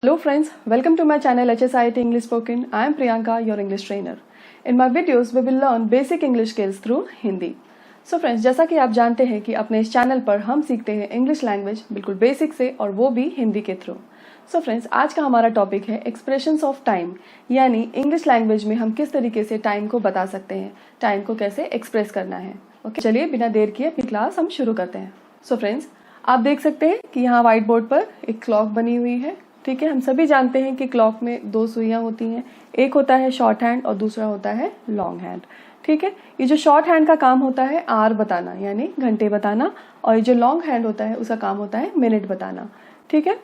Hello friends, welcome to my channel HSIT English Spoken. I am Priyanka, your English trainer. In my videos, we will learn basic English skills through Hindi. So friends, जैसा कि आप जानते हैं कि अपने इस channel पर हम सीखते हैं इंग्लिश लैंग्वेज बिल्कुल बेसिक से और वो भी हिंदी के थ्रू. सो फ्रेंड्स, आज का हमारा टॉपिक है एक्सप्रेशंस ऑफ टाइम, यानी इंग्लिश लैंग्वेज में हम किस तरीके से टाइम को बता सकते हैं, टाइम को कैसे एक्सप्रेस करना है. ओके, चलिए बिना देर किए अपनी क्लास हम शुरू करते हैं. सो फ्रेंड्स, आप देख सकते हैं कि यहाँ व्हाइट बोर्ड पर एक क्लॉक बनी हुई है. ठीक है, हम सभी जानते हैं कि क्लॉक में दो सुइयां होती हैं, एक होता है शॉर्ट हैंड और दूसरा होता है लॉन्ग हैंड. ठीक है, ये जो शॉर्ट हैंड का काम होता है आवर बताना यानी घंटे बताना, और ये जो लॉन्ग हैंड होता है उसका काम होता है मिनट बताना. ठीक है,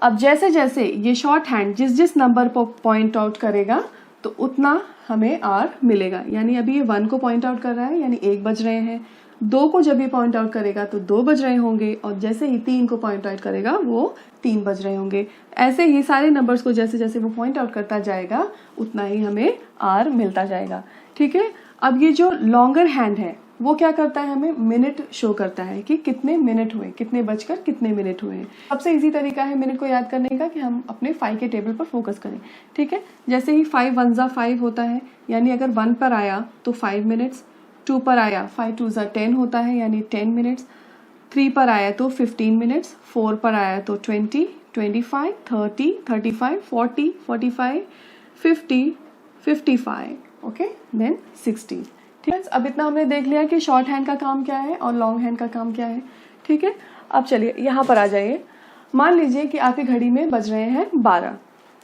अब जैसे जैसे ये शॉर्ट हैंड जिस जिस नंबर पर पॉइंट आउट करेगा तो उतना हमें आवर मिलेगा. यानी अभी ये 1 को पॉइंट आउट कर रहा है यानी 1 बज रहे हैं. 2 को जब ये पॉइंट आउट करेगा तो 2 बज रहे होंगे, और जैसे ही 3 को पॉइंट आउट करेगा वो 3 बज रहे होंगे. ऐसे ही सारे नंबर्स को जैसे जैसे वो पॉइंट आउट करता जाएगा उतना ही हमें आवर मिलता जाएगा. ठीक है, अब ये जो लॉन्गर हैंड है वो क्या करता है, हमें मिनट शो करता है कि कितने मिनट हुए, कितने बजकर कितने मिनट हुए. सबसे इजी तरीका है मिनट को याद करने का कि हम अपने 5 के टेबल पर फोकस करें. ठीक है, जैसे ही 5 1 जा 5 होता है, यानी अगर 1 पर आया तो 5 मिनट्स, 2 पर आया 5 2 जा 10 होता है यानी 10 मिनट्स, 3 पर आया तो 15 मिनट्स, 4 पर आया तो 20 25 30 35 40 45 50 55. Okay, then 60. ठीक है, अब इतना हमने देख लिया कि शॉर्ट हैंड का काम क्या है और लॉन्ग हैंड का काम क्या है. ठीक है, अब चलिए यहाँ पर आ जाइए. मान लीजिए कि आपकी घड़ी में बज रहे हैं 12.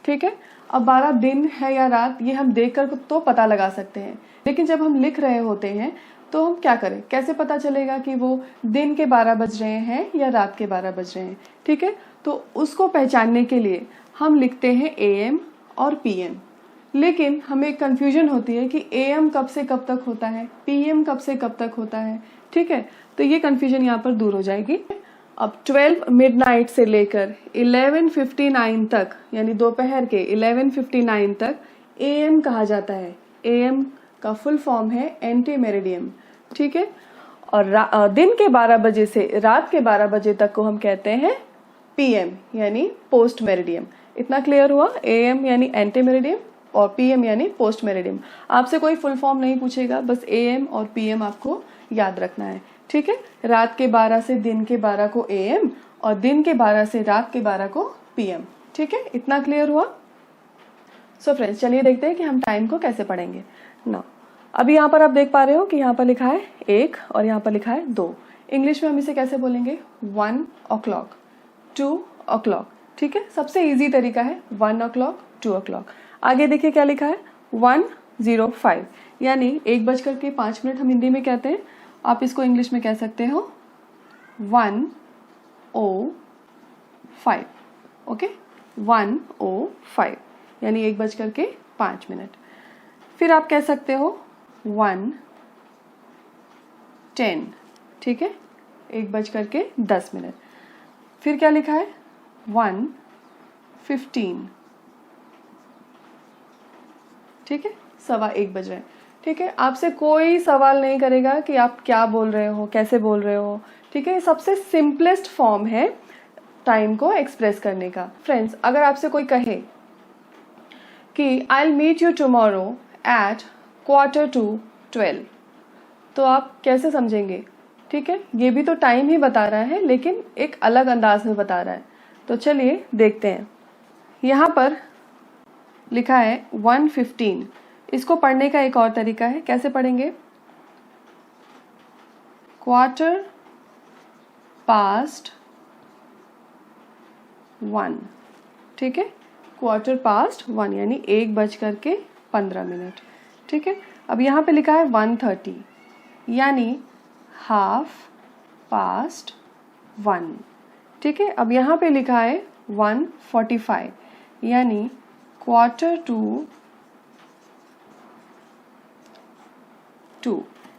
ठीक है, अब 12 दिन है या रात ये हम देखकर तो पता लगा सकते हैं, लेकिन जब हम लिख रहे होते हैं तो हम क्या करें, कैसे पता चलेगा कि वो दिन के 12 बज रहे हैं या रात के 12 बज रहे हैं. ठीक है, तो उसको पहचानने के लिए हम लिखते हैं AM और PM. लेकिन हमें कंफ्यूजन होती है कि AM कब से कब तक होता है, PM कब से कब तक होता है. ठीक है, तो ये कंफ्यूजन यहाँ पर दूर हो जाएगी. अब 12 मिडनाइट से लेकर 11:59 तक यानी दोपहर के 11:59 तक AM कहा जाता है. AM का फुल फॉर्म है एंटी मेरिडियम. ठीक है, और दिन के 12 बजे से रात के 12 बजे तक को हम कहते हैं PM यानी पोस्ट मेरिडियम. इतना क्लियर हुआ, AM यानी एंटी मेरिडियम और PM यानी पोस्ट मेरिडियम. आपसे कोई फुल फॉर्म नहीं पूछेगा, बस AM और PM आपको याद रखना है. ठीक है, रात के 12 से दिन के 12 को AM और दिन के 12 से रात के 12 को PM. ठीक है, इतना क्लियर हुआ. सो फ्रेंड्स, चलिए देखते हैं कि हम टाइम को कैसे पढ़ेंगे. ना, अभी यहाँ पर आप देख पा रहे हो कि यहाँ पर लिखा है 1 और यहाँ पर लिखा है 2. इंग्लिश में हम इसे कैसे बोलेंगे, 1 o'clock, 2 o'clock. ठीक है, सबसे इजी तरीका है 1 o'clock, 2 o'clock. आगे देखिए क्या लिखा है, 1:05 यानी 1:05 हम हिंदी में कहते हैं. आप इसको इंग्लिश में कह सकते हो 1:05. ओके, 1:05 यानी 1:05. फिर आप कह सकते हो 1:10. ठीक है, 1:10. फिर क्या लिखा है, 1:15. ठीक है, 1:15 बज रहे हैं. ठीक है, आपसे कोई सवाल नहीं करेगा कि आप क्या बोल रहे हो, कैसे बोल रहे हो. ठीक है, सबसे सिंपलेस्ट फॉर्म है टाइम को एक्सप्रेस करने का. फ्रेंड्स, अगर आपसे कोई कहे कि I will meet you tomorrow at 11:45 तो आप कैसे समझेंगे. ठीक है, ये भी तो टाइम ही बता रहा है लेकिन एक अलग अंदाज में बता रहा है. तो चलिए देखते हैं. यहाँ पर लिखा है 1:15. इसको पढ़ने का एक और तरीका है, कैसे पढ़ेंगे, 1:15. ठीक है, 1:15 यानी 1:15. ठीक है, अब यहाँ पे लिखा है 1:30 यानी 1:30. ठीक है, अब यहाँ पे लिखा है 1:45 यानी 1:45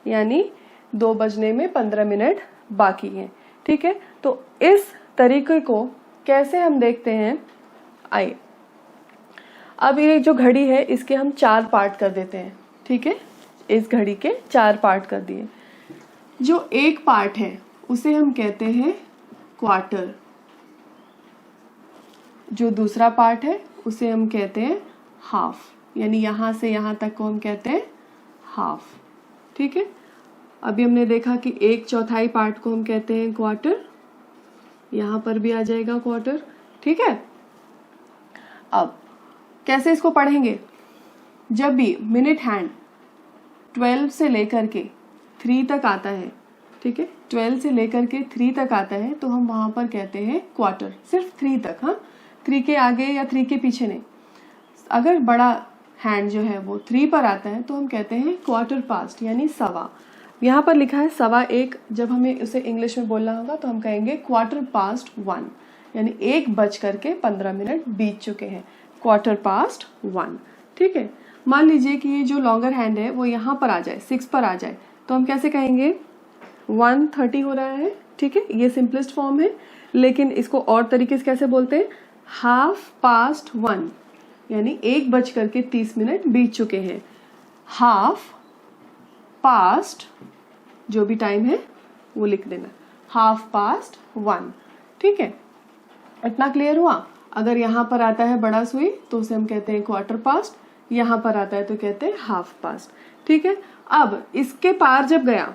यानी 2 बजने में 15 मिनट बाकी हैं. ठीक है, तो इस तरीके को कैसे हम देखते हैं, आइए. अब ये जो घड़ी है इसके हम 4 पार्ट कर देते हैं. ठीक है, इस घड़ी के 4 पार्ट कर दिए. जो एक पार्ट है उसे हम कहते हैं क्वार्टर. जो दूसरा पार्ट है उसे हम कहते हैं हाफ, यानी यहाँ से यहाँ तक को हम कहते हैं हाफ। ठीक है, अभी हमने देखा कि 1/4 पार्ट को हम कहते हैं क्वार्टर, यहाँ पर भी आ जाएगा क्वार्टर। ठीक है, अब कैसे इसको पढ़ेंगे? जब भी मिनट हैंड 12 से लेकर के 3 तक आता है, ठीक है, 12 से लेकर के 3 तक आता है तो हम वहां पर कहते हैं क्वार्टर, सिर्फ 3 तक। हाँ, 3 के आगे या 3 के पीछे नहीं। अगर बड़ा हैंड जो है वो 3 पर आता है तो हम कहते हैं क्वार्टर पास्ट, यानी सवा। यहाँ पर लिखा है 1:15, जब हमें उसे इंग्लिश में बोलना होगा तो हम कहेंगे क्वार्टर पास्ट 1, यानी 1:15 बीत चुके हैं, क्वार्टर पास्ट 1। ठीक है, मान लीजिए कि ये जो लॉन्गर हैंड है वो यहाँ पर आ जाए, 6 पर आ जाए, तो हम कैसे कहेंगे? 1:30 हो रहा है। ठीक है, ये सिंपलेस्ट फॉर्म है, लेकिन इसको और तरीके से कैसे बोलते हैं? 1:30, यानी 1:30 बीत चुके हैं। हाफ पास्ट, जो भी टाइम है वो लिख देना, 1:30। ठीक है, इतना क्लियर हुआ? अगर यहाँ पर आता है बड़ा सुई तो उसे हम कहते हैं क्वार्टर पास्ट, यहाँ पर आता है तो कहते हैं हाफ पास्ट। ठीक है, अब इसके पार जब गया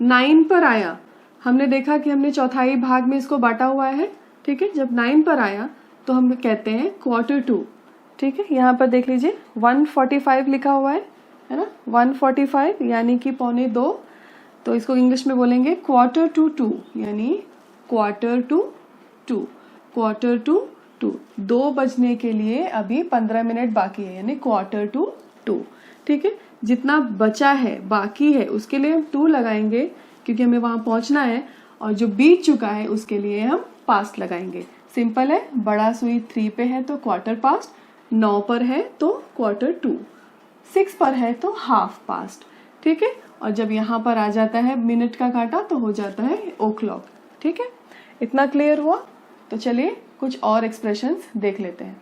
9 पर आया, हमने देखा कि हमने चौथाई भाग में इसको बांटा हुआ है। ठीक है, जब 9 पर आया तो हम कहते हैं क्वार्टर टू। ठीक है, यहाँ पर देख लीजिए 1:45 लिखा हुआ है ना, 1:45 यानी कि 1:45, तो इसको इंग्लिश में बोलेंगे क्वार्टर टू 2, यानी क्वार्टर टू 2, क्वार्टर टू 2। 2 बजने के लिए अभी 15 मिनट बाकी है, यानी क्वार्टर टू 2। ठीक है, जितना बचा है बाकी है उसके लिए हम 2 लगाएंगे क्योंकि हमें वहां पहुंचना है, और जो बीत चुका है उसके लिए हम पास्ट लगाएंगे। सिंपल है, बड़ा सुई 3 पे है तो क्वार्टर पास्ट, 9 पर है तो क्वार्टर टू, 6 पर है तो हाफ पास्ट। ठीक है, और जब यहाँ पर आ जाता है मिनट का कांटा तो हो जाता है o'clock। ठीक है, इतना क्लियर हुआ? तो चलिए कुछ और एक्सप्रेशंस देख लेते हैं।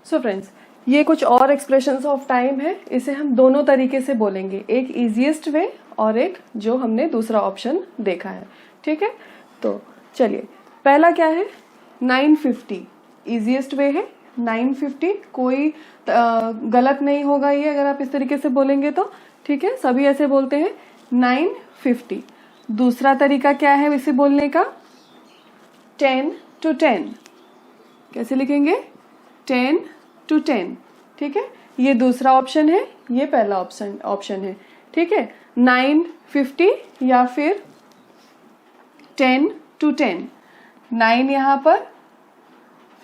सो फ्रेंड्स, ये कुछ और एक्सप्रेशंस ऑफ टाइम है, इसे हम दोनों तरीके से बोलेंगे, एक इजीएस्ट वे और एक जो हमने दूसरा ऑप्शन देखा है। ठीक है, तो चलिए, पहला क्या है? 9:50 इजीएस्ट वे है, 9:50, कोई गलत नहीं होगा ये अगर आप इस तरीके से बोलेंगे तो। ठीक है, सभी ऐसे बोलते हैं 9:50। दूसरा तरीका क्या है इसे बोलने का? 10 to 10, कैसे लिखेंगे? 10 to 10। ठीक है, ये दूसरा ऑप्शन है, ये पहला ऑप्शन है। ठीक है, 9:50 या फिर 10 to 10। 9 यहाँ पर,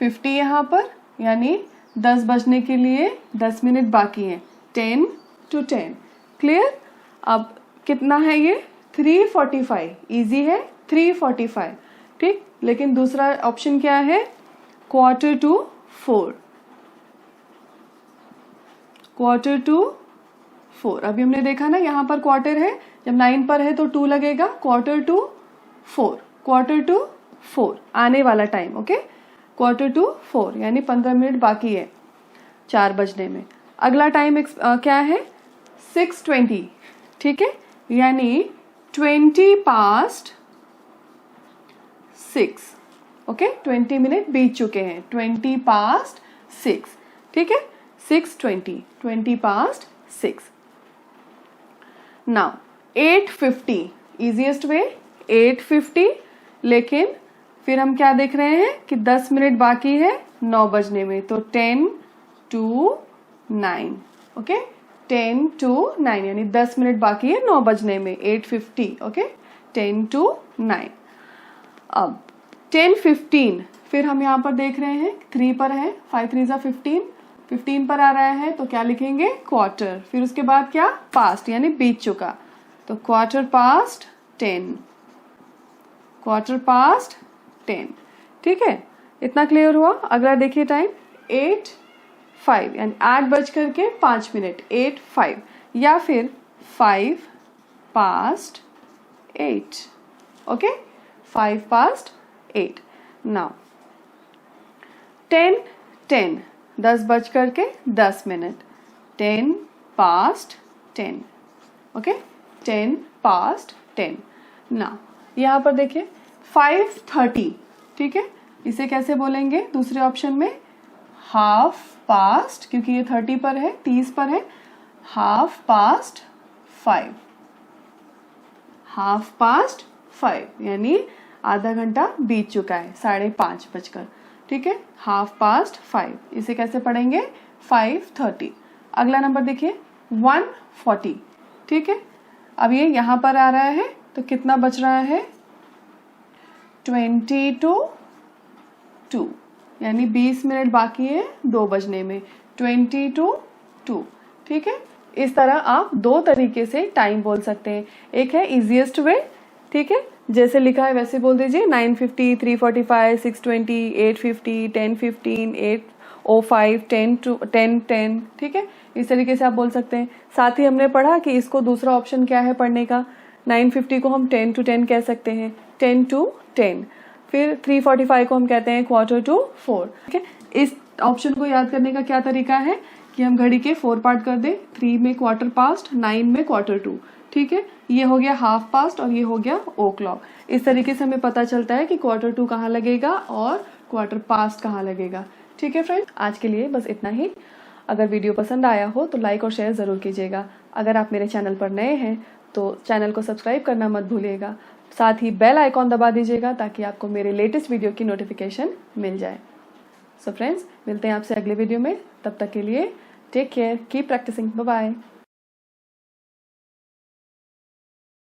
50 यहाँ पर, यानी 10 बजने के लिए 10 मिनट बाकी हैं, 10 to 10। क्लियर? अब कितना है ये? 3:45, इजी है, 3:45। ठीक, लेकिन दूसरा ऑप्शन क्या है? Quarter to 4, quarter to 4। अभी हमने देखा ना, यहाँ पर क्वार्टर है, जब 9 पर है तो 2 लगेगा, क्वार्टर टू 4, क्वार्टर टू 4 आने वाला टाइम। ओके, क्वार्टर टू 4 यानी 15 मिनट बाकी है 4 बजने में। अगला टाइम क्या है? 6:20। ठीक है, यानी 20 past 6। ओके, 20 मिनट बीत चुके हैं, 20 past 6। ठीक है, 6:20, 20 past 6। नाउ 8:50 इजीएस्ट वे, 8:50, लेकिन फिर हम क्या देख रहे हैं कि 10 मिनट बाकी है 9 बजने में, तो 10 to 9। ओके, 10 to 9 यानी 10 मिनट बाकी है 9 बजने में, 8:50। Okay, 10 to 9। अब 10:15, फिर हम यहाँ पर देख रहे हैं 3 पर है, 5 3 15, 15 पर आ रहा है तो क्या लिखेंगे? क्वार्टर। फिर उसके बाद क्या? पास्ट, यानी बीत चुका, तो क्वार्टर पास्ट 10, क्वार्टर पास्ट 10। ठीक है, इतना क्लियर हुआ? अगला देखिए टाइम 8:05 यानी 8 बज करके 5 मिनट, 8:05 या फिर 5 past 8। Okay, 5 past 8। नाउ 10:10 10 बज करके 10 minute, 10 past 10। Okay, 10 past 10। Now यहाँ पर देखिए 5:30। ठीक है, इसे कैसे बोलेंगे दूसरे ऑप्शन में? हाफ पास्ट, क्योंकि ये 30 पर है, 30 पर है। हाफ पास्ट 5, हाफ पास्ट 5 यानी आधा घंटा बीत चुका है, 5:30 बजकर। ठीक है, हाफ पास्ट 5, इसे कैसे पढ़ेंगे? 5:30। अगला नंबर देखिए 1:40। ठीक है, अब ये यहां पर आ रहा है तो कितना बच रहा है? 20 to 2 यानी 20 मिनट बाकी है 2 बजने में, 20 to 2। ठीक है, इस तरह आप दो तरीके से टाइम बोल सकते हैं। एक है इजीएस्ट वे, ठीक है, जैसे लिखा है वैसे बोल दीजिए, 9:50, 3:45, 6:20, 8:50, 10:15, 8:05, 10:10। ठीक है, इस तरीके से आप बोल सकते हैं। साथ ही हमने पढ़ा कि इसको दूसरा ऑप्शन क्या है पढ़ने का, 9:50 को हम 10 to 10 कह सकते हैं, 10 to 10। फिर 3:45 को हम कहते हैं 3:45। ठीक है, इस ऑप्शन को याद करने का क्या तरीका है कि हम घड़ी के 4 पार्ट कर दें, 3 में क्वार्टर पास्ट, 9 में 1:45। ठीक है, ये हो गया हाफ पास्ट और ये हो गया ओ क्लॉक। इस तरीके से हमें पता चलता है कि 1:45 कहाँ लगेगा और क्वार्टर पास्ट कहाँ लगेगा। ठीक है फ्रेंड्स, आज के लिए बस इतना ही। अगर वीडियो पसंद आया हो तो लाइक और शेयर ज़रूर कीजिएगा। अगर आप मेरे चैनल पर नए हैं तो चैनल को सब्सक्राइब करना मत भूलिएगा। साथ ही बेल आइकॉन दबा दीजिएगा ताकि आपको मेरे लेटेस्ट वीडियो की नोटिफिकेशन मिल जाए। सो फ्रेंड्स, मिलते हैं आपसे अगले वीडियो में। तब तक के लिए take care, keep practising, bye bye.